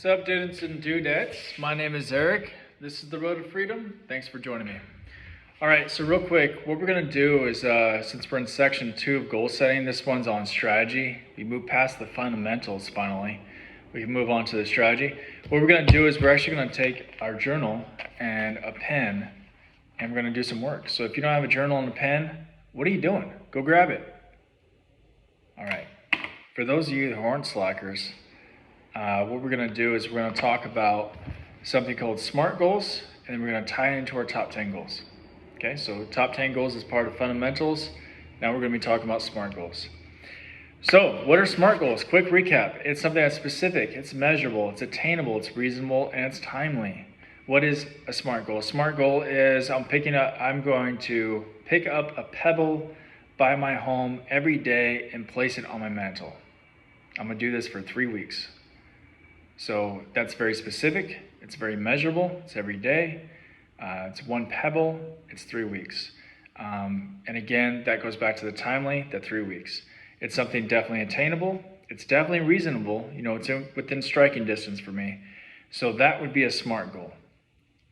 What's up, dudes and dudettes? My name is Eric. This is the Road to Freedom. Thanks for joining me. All right, so real quick, what we're gonna do is, since we're in section 2 of goal setting, this one's on strategy. We move past the fundamentals finally. We can move on to the strategy. What we're gonna do is we're actually gonna take our journal and a pen, and we're gonna do some work. So if you don't have a journal and a pen, what are you doing? Go grab it. All right, for those of you who aren't slackers, what we're going to do is we're going to talk about something called SMART goals, and then we're going to tie it into our top 10 goals. Okay, so top 10 goals is part of fundamentals. Now we're going to be talking about SMART goals. So what are SMART goals? Quick recap. It's something that's specific, it's measurable, it's attainable, it's reasonable, and it's timely. What is a SMART goal? A SMART goal is I'm going to pick up a pebble by my home every day and place it on my mantle. I'm going to do this for 3 weeks. So that's very specific, it's very measurable, it's every day, it's one pebble, it's 3 weeks. And again, that goes back to the timely, the 3 weeks. It's something definitely attainable, it's definitely reasonable, it's within striking distance for me. So that would be a SMART goal.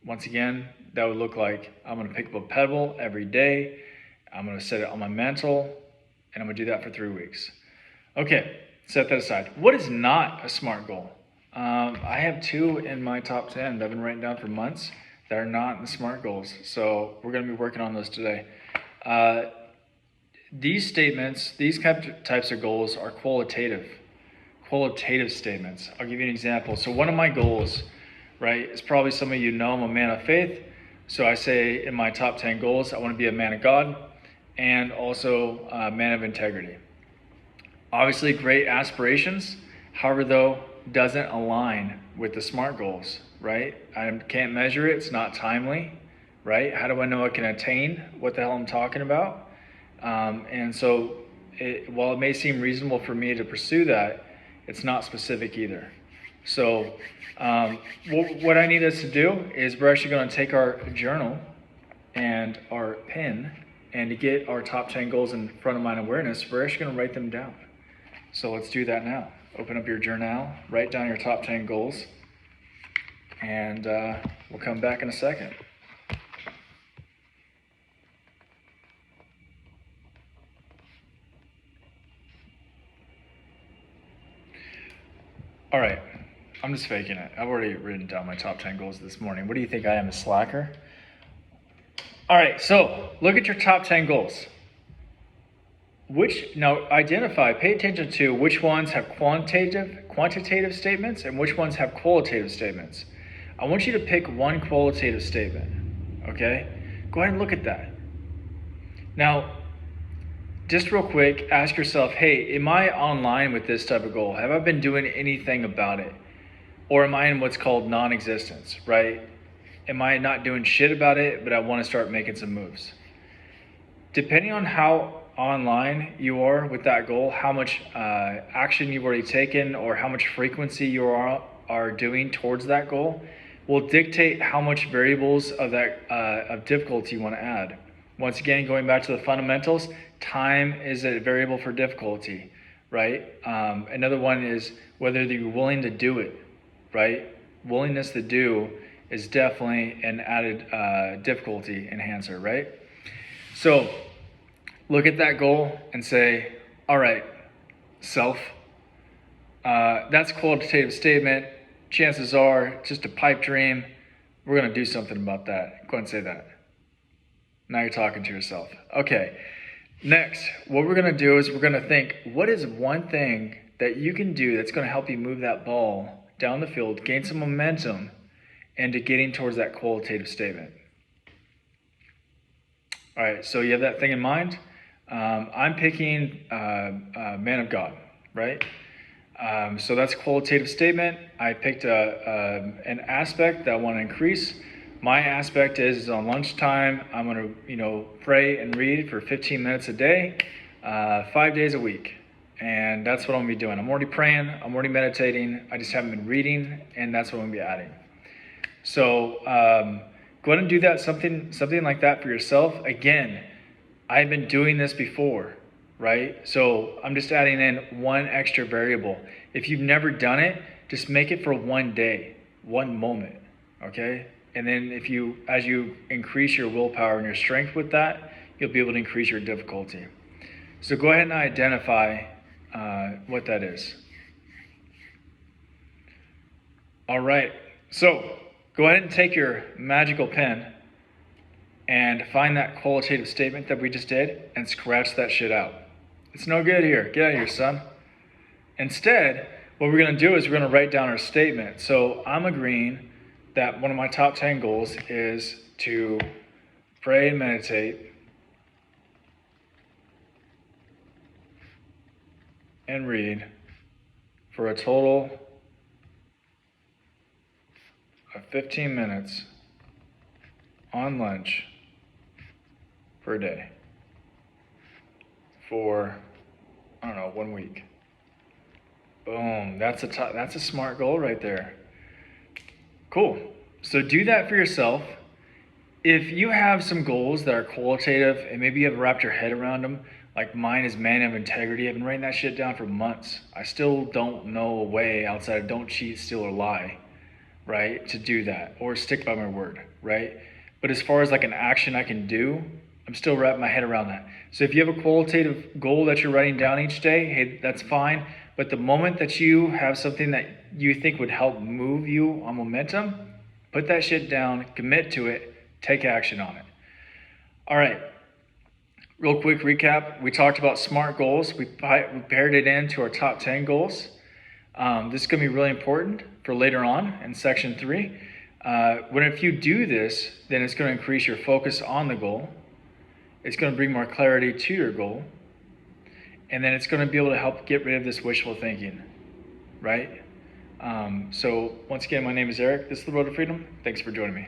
Once again, that would look like I'm gonna pick up a pebble every day, I'm gonna set it on my mantle, and I'm gonna do that for 3 weeks. Okay, set that aside. What is not a SMART goal? I have 2 in my top 10 that I've been writing down for months that are not in the SMART goals. So we're going to be working on those today. These statements, these types of goals are qualitative statements. I'll give you an example. So one of my goals, right, is probably some of you know I'm a man of faith. So I say in my top 10 goals, I want to be a man of God and also a man of integrity. Obviously great aspirations. However, though, doesn't align with the SMART goals, right? I can't measure it, it's not timely, right? How do I know I can attain what the hell I'm talking about? And so while it may seem reasonable for me to pursue that, it's not specific either. So what I need us to do is we're actually going to take our journal and our pen, and to get our top 10 goals in front of mind awareness, we're actually going to write them down. So let's do that now. Open up your journal, write down your top 10 goals, and we'll come back in a second. All right, I'm just faking it. I've already written down my top 10 goals this morning. What do you think I am, a slacker? All right, so look at your top 10 goals. Pay attention to which ones have quantitative statements and which ones have qualitative statements. I want you to pick one qualitative statement, okay? Go ahead and look at that. Now, just real quick, ask yourself, hey, am I online with this type of goal? Have I been doing anything about it? Or am I in what's called non-existence, right? Am I not doing shit about it, but I want to start making some moves? Depending on how online you are with that goal, how much action you've already taken or how much frequency you are doing towards that goal will dictate how much variables of difficulty you want to add. Once again, going back to the fundamentals, time is a variable for difficulty, right? Another one is whether you're willing to do it, right? Willingness to do is definitely an added difficulty enhancer, right? So look at that goal and say, all right, self, that's a qualitative statement. Chances are just a pipe dream. We're going to do something about that. Go ahead and say that. Now you're talking to yourself. Okay, next, what we're going to do is we're going to think, what is one thing that you can do that's going to help you move that ball down the field, gain some momentum, into getting towards that qualitative statement? All right, so you have that thing in mind. I'm picking man of God, right? So that's a qualitative statement. I picked an aspect that I want to increase. My aspect is on lunchtime, I'm going to, pray and read for 15 minutes a day, 5 days a week. And that's what I'm going to be doing. I'm already praying, I'm already meditating, I just haven't been reading, and that's what I'm going to be adding. So go ahead and do that, something like that for yourself. Again, I've been doing this before, right? So I'm just adding in one extra variable. If you've never done it, just make it for one day, one moment, okay? And then as you increase your willpower and your strength with that, you'll be able to increase your difficulty. So go ahead and identify what that is. All right, so go ahead and take your magical pen and find that qualitative statement that we just did and scratch that shit out. It's no good here. Get out of here, son. Instead, what we're going to do is we're going to write down our statement. So I'm agreeing that one of my top 10 goals is to pray and meditate and read for a total of 15 minutes on lunch per day for, I don't know, 1 week. Boom, that's a SMART goal right there. Cool. So do that for yourself. If you have some goals that are qualitative and maybe you haven't wrapped your head around them, like mine is man of integrity. I've been writing that shit down for months. I still don't know a way outside of don't cheat, steal, or lie, right, to do that, or stick by my word, right? But as far as like an action I can do, I'm still wrapping my head around that. So if you have a qualitative goal that you're writing down each day, hey, that's fine. But the moment that you have something that you think would help move you on momentum, put that shit down, commit to it, take action on it. All right, real quick recap. We talked about SMART goals. We paired it into our top 10 goals. This is going to be really important for later on in section 3. If you do this, then it's going to increase your focus on the goal. It's going to bring more clarity to your goal. And then it's going to be able to help get rid of this wishful thinking, right? So once again, my name is Eric. This is The Road to Freedom. Thanks for joining me.